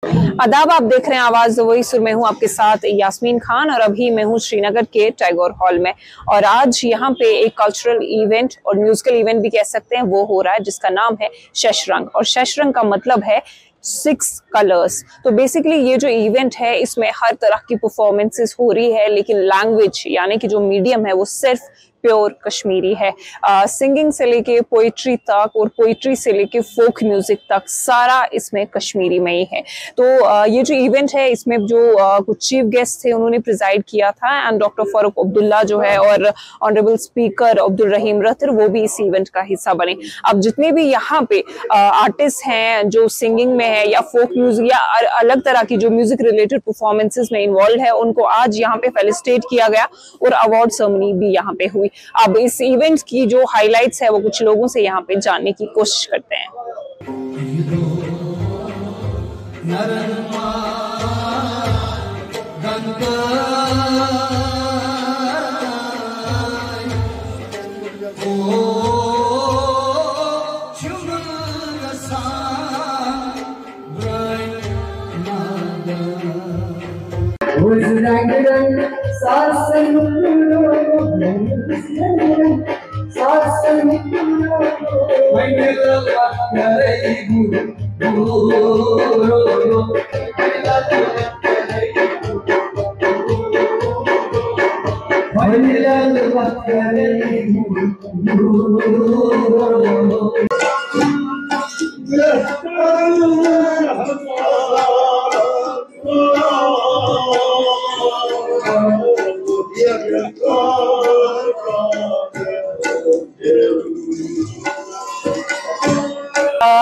आदाब, आप देख रहे हैं आवाज वही सुर में हूँ आपके साथ यास्मीन खान और अभी मैं हूँ श्रीनगर के टैगोर हॉल में। और आज यहाँ पे एक कल्चरल इवेंट और म्यूजिकल इवेंट भी कह सकते हैं वो हो रहा है जिसका नाम है शशरंग। और शशरंग का मतलब है 6 कलर्स। तो बेसिकली ये जो इवेंट है इसमें हर तरह की परफॉर्मेंसेस हो रही है, लेकिन लैंग्वेज यानी कि जो मीडियम है वो सिर्फ प्योर कश्मीरी है। सिंगिंग से लेके पोइट्री तक और पोइट्री से लेके फोक म्यूजिक तक सारा इसमें कश्मीरी में ही है। तो ये जो इवेंट है इसमें जो कुछ चीफ गेस्ट थे उन्होंने प्रिजाइड किया था एंड डॉक्टर फारूक अब्दुल्ला जो है और ऑनरेबल स्पीकर अब्दुल रहीम रतर वो भी इस इवेंट का हिस्सा बने। अब जितने भी यहाँ पे आर्टिस्ट हैं जो सिंगिंग में है या फोक म्यूजिक या अलग तरह की जो म्यूजिक रिलेटेड परफॉर्मेंसेस में इन्वॉल्व है उनको आज यहाँ पे फेलिसिटेट किया गया और अवार्ड सेरेमनी भी यहाँ पे हुई। अब इस इवेंट की जो हाइलाइट्स है वो कुछ लोगों से यहाँ पे जानने की कोशिश करते हैं।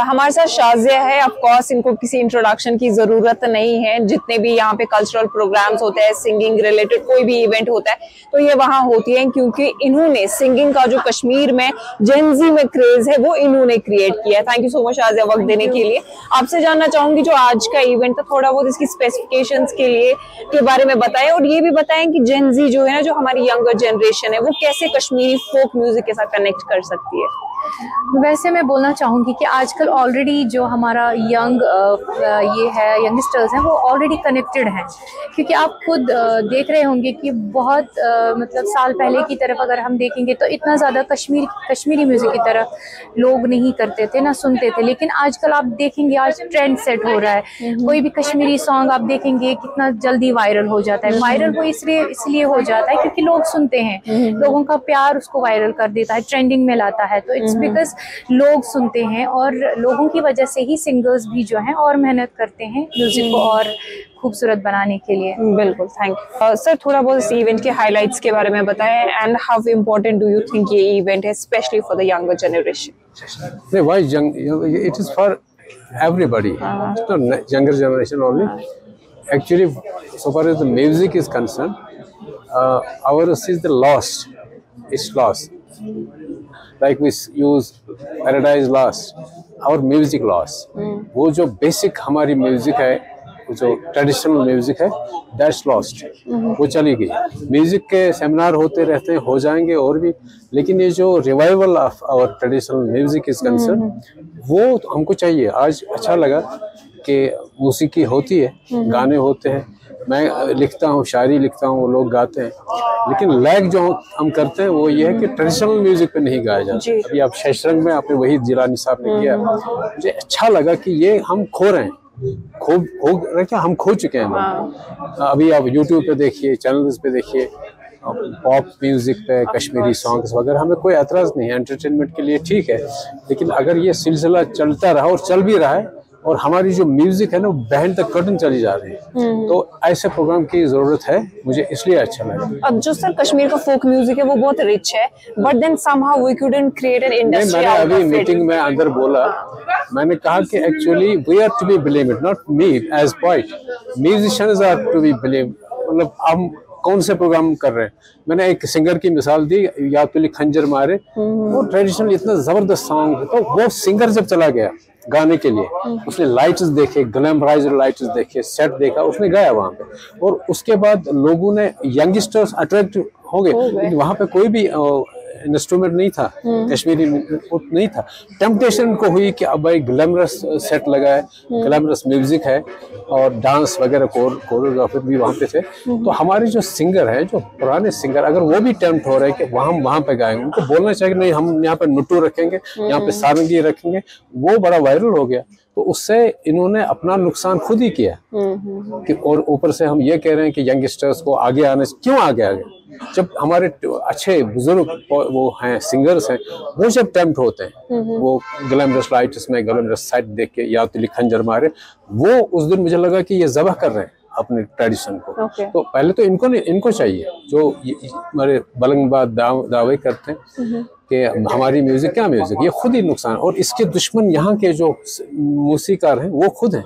हमारे साथ शाजिया है। ऑफ कोर्स इनको किसी इंट्रोडक्शन की जरूरत नहीं है। जितने भी यहाँ पे कल्चरल प्रोग्राम्स होते हैं, सिंगिंग रिलेटेड कोई भी इवेंट होता है तो ये वहाँ होती है, क्योंकि इन्होंने सिंगिंग का जो कश्मीर में जेनजी में क्रेज है वो इन्होंने क्रिएट किया है। Thank you so much Shazia वक्त देने के लिए। आपसे जानना चाहूंगी जो आज का इवेंट था थोड़ा बहुत इसकी स्पेसिफिकेशंस के बारे में बताएं और ये भी बताएं कि जेनजी जो है ना, जो हमारी यंगर जनरेशन है वो कैसे कश्मीरी फोक म्यूजिक के साथ कनेक्ट कर सकती है। वैसे मैं बोलना चाहूँगी कि आजकल ऑलरेडी जो हमारा यंगस्टर्स हैं वो ऑलरेडी कनेक्टेड हैं, क्योंकि आप खुद देख रहे होंगे कि बहुत मतलब साल पहले की तरफ अगर हम देखेंगे तो इतना ज़्यादा कश्मीरी म्यूज़िक की तरफ लोग नहीं करते थे ना सुनते थे, लेकिन आजकल आप देखेंगे आज ट्रेंड सेट हो रहा है। कोई भी कश्मीरी सॉन्ग आप देखेंगे कितना जल्दी वायरल हो जाता है। वायरल वो इसलिए हो जाता है क्योंकि लोग सुनते हैं, लोगों का प्यार उसको वायरल कर देता है, ट्रेंडिंग में लाता है। तो इट्स बिकॉज लोग सुनते हैं और लोगों की वजह से ही सिंगर्स भी जो हैं और मेहनत करते हैं म्यूजिक को और खूबसूरत बनाने के लिए। बिल्कुल, थैंक यू सर। थोड़ा बहुत इस इवेंट के हाइलाइट्स के बारे में बताएं and how important do you think ये इवेंट है specially for the younger generation. Why young, it is for everybody, not younger generation only. Actually so far as the music is concerned, ours is the lost, it's lost. Like we use Paradise Lost, our music lost. वो जो basic हमारी music है, जो traditional music है, that's lost, वो चली गई। Music के सेमिनार होते रहते हैं, हो जाएंगे और भी, लेकिन ये जो revival of our traditional music is concern वो हमको चाहिए। आज अच्छा लगा कि मौसीकी होती है, गाने होते हैं, मैं लिखता हूँ, शायरी लिखता हूँ, वो लोग गाते हैं, लेकिन लैग जो हम करते हैं वो ये है कि ट्रेडिशनल म्यूजिक पे नहीं गाया जाता। अभी आप शशरंग में आपने वही जिलानी साहब ने किया, मुझे अच्छा लगा कि ये हम खो रहे हैं, हम खो चुके हैं। अभी आप यूट्यूब पे देखिए, चैनल्स पे देखिए, पॉप म्यूजिक पे कश्मीरी सॉन्ग्स वगैरह, हमें कोई एतराज़ नहीं है, एंटरटेनमेंट के लिए ठीक है, लेकिन अगर ये सिलसिला चलता रहा और चल भी रहा है और हमारी जो म्यूजिक है ना वो बिहाइंड द कर्टन चली जा रही है, तो ऐसे प्रोग्राम की जरूरत है, मुझे इसलिए अच्छा लगा। अब जो सर कश्मीर का फोक म्यूजिक है वो बहुत रिच है, but then somehow we couldn't create an industry. मैंने अभी मीटिंग में अंदर बोला, मैंने कहा कि actually we are to be believed, not me as poet, musicians are to be believed. मतलब हम कौन से प्रोग्राम कर रहे हैं। मैंने एक सिंगर की मिसाल दी, यातुली खंजर मारे, वो ट्रेडिशनल इतना जबरदस्त सॉन्ग है, तो वो सिंगर जब चला गया गाने के लिए, उसने लाइट्स देखे, ग्लैमराइज्ड लाइट्स देखे, सेट देखा, उसने गाया वहाँ पे, और उसके बाद लोगों ने यंगस्टर्स अट्रैक्ट हो गए। वहाँ पे कोई भी इंस्ट्रूमेंट नहीं था, कश्मीरी नहीं था। टेम्पटेशन को हुई कि अब भाई ग्लैमरस सेट लगा है, ग्लैमरस म्यूजिक है और डांस वगैरह कोरियोग्राफर भी वहाँ पे थे। तो हमारे जो सिंगर हैं, जो पुराने सिंगर, अगर वो भी टेम्प्ट हो रहे हैं कि हम वहाँ पे गाएंगे, उनको बोलना चाहिए नहीं हम यहाँ पे नुट्टू रखेंगे, यहाँ पे सारंगी रखेंगे। वो बड़ा वायरल हो गया, तो उससे इन्होंने अपना नुकसान खुद ही किया कि, और ऊपर से हम ये कह रहे हैं कि यंगस्टर्स को आगे आने से क्यों आगे जब हमारे अच्छे बुजुर्ग वो हैं, सिंगर्स हैं, वो जब टेम्प्ट होते हैं, वो ग्लैमरस लाइट इसमें ग्लैमरस साइड देख के या तो खंजर मारे, वो उस दिन मुझे लगा कि ये ज़बह कर रहे हैं अपने ट्रेडिशन को। तो पहले तो इनको चाहिए जो हमारे बलंगबाद दावे करते हैं कि हमारी म्यूजिक क्या म्यूजिक, ये खुद ही नुकसान, और इसके दुश्मन यहाँ के जो मूसीकार हैं वो खुद हैं।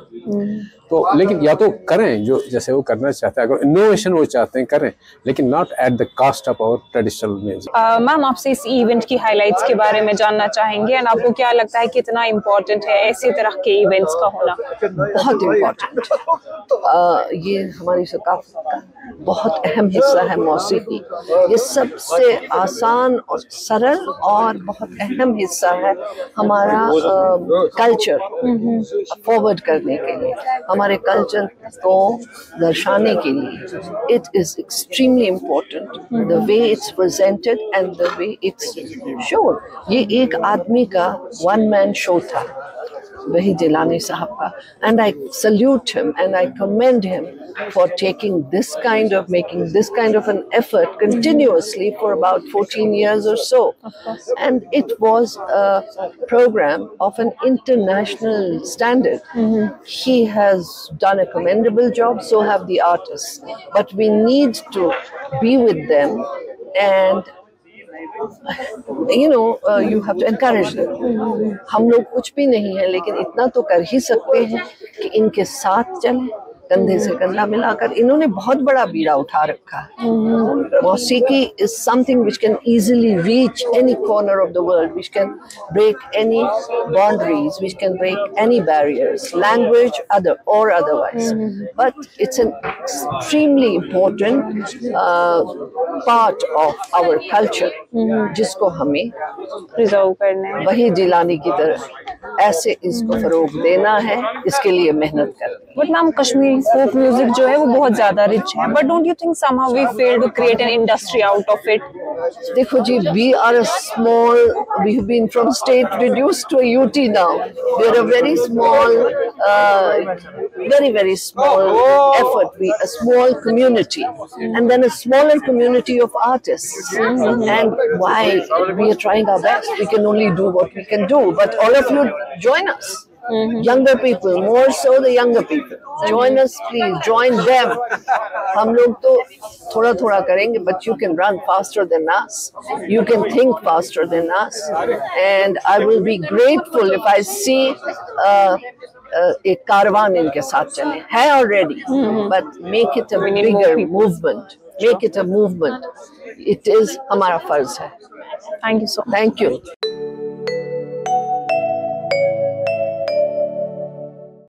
तो लेकिन या तो करें जो जैसे वो करना चाहते हैं, अगर इनोवेशन वो चाहते हैं करें, लेकिन not at the cost of our traditional music. Ma'am, आपसे इस इवेंट की हाइलाइट्स के बारे में जानना चाहेंगे, एंड आपको क्या लगता है कितना इम्पोर्टेंट है ऐसी तरह के इवेंट्स का होना? बहुत इम्पोर्टेंट। ये हमारी सकाफत का बहुत अहम हिस्सा है मौसीकी। ये सबसे आसान और सरल और बहुत अहम हिस्सा है हमारा कल्चर फॉरवर्ड करने के लिए, हमारे कल्चर को दर्शाने के लिए। It is extremely important the way it's presented and the way it's shown. ये एक आदमी का वन मैन शो था, वही जिलानी साहब का, and I salute him and I commend him for taking this kind of, making this kind of an effort continuously for about 14 years or so. And it was a program of an international standard. He has done a commendable job, so have the artists. But we need to be with them and you have to encourage them. हम लोग कुछ भी नहीं है, लेकिन इतना तो कर ही सकते हैं कि इनके साथ चलें, कंधे से कंधा मिलाकर। इन्होंने बहुत बड़ा बीड़ा उठा रखा है। मौसीकी is something which can easily reach any corner of the world, which can break any boundaries, which can break any barriers, language or otherwise. But it's an extremely important part of our culture, जिसको हमें preserve करना है। वही जिलानी की तरह ऐसे इसको फरोग देना है, इसके लिए मेहनत करनी है। But ma'am, Kashmiri folk music जो है वो बहुत ज्यादा रिच है, but don't you think somehow we failed to create an industry out of it? देखो जी, we are a small, we have been from state reduced to a UT now. We are a very small, very small effort. We a small community, and then a smaller community of artists. And why we are trying our best. We can only do what we can do. But all of you join us. Younger people, more so the younger people. Join us, please. Join them. हम लोग तो थोड़ा थोड़ा करेंगे, but you can run faster than us. You can think faster than us. And I will be grateful if I see एक कारवान इनके साथ चले। है already, but make it a bigger movement. Make it a movement. It is हमारा फर्ज है। Thank you so much. Thank you.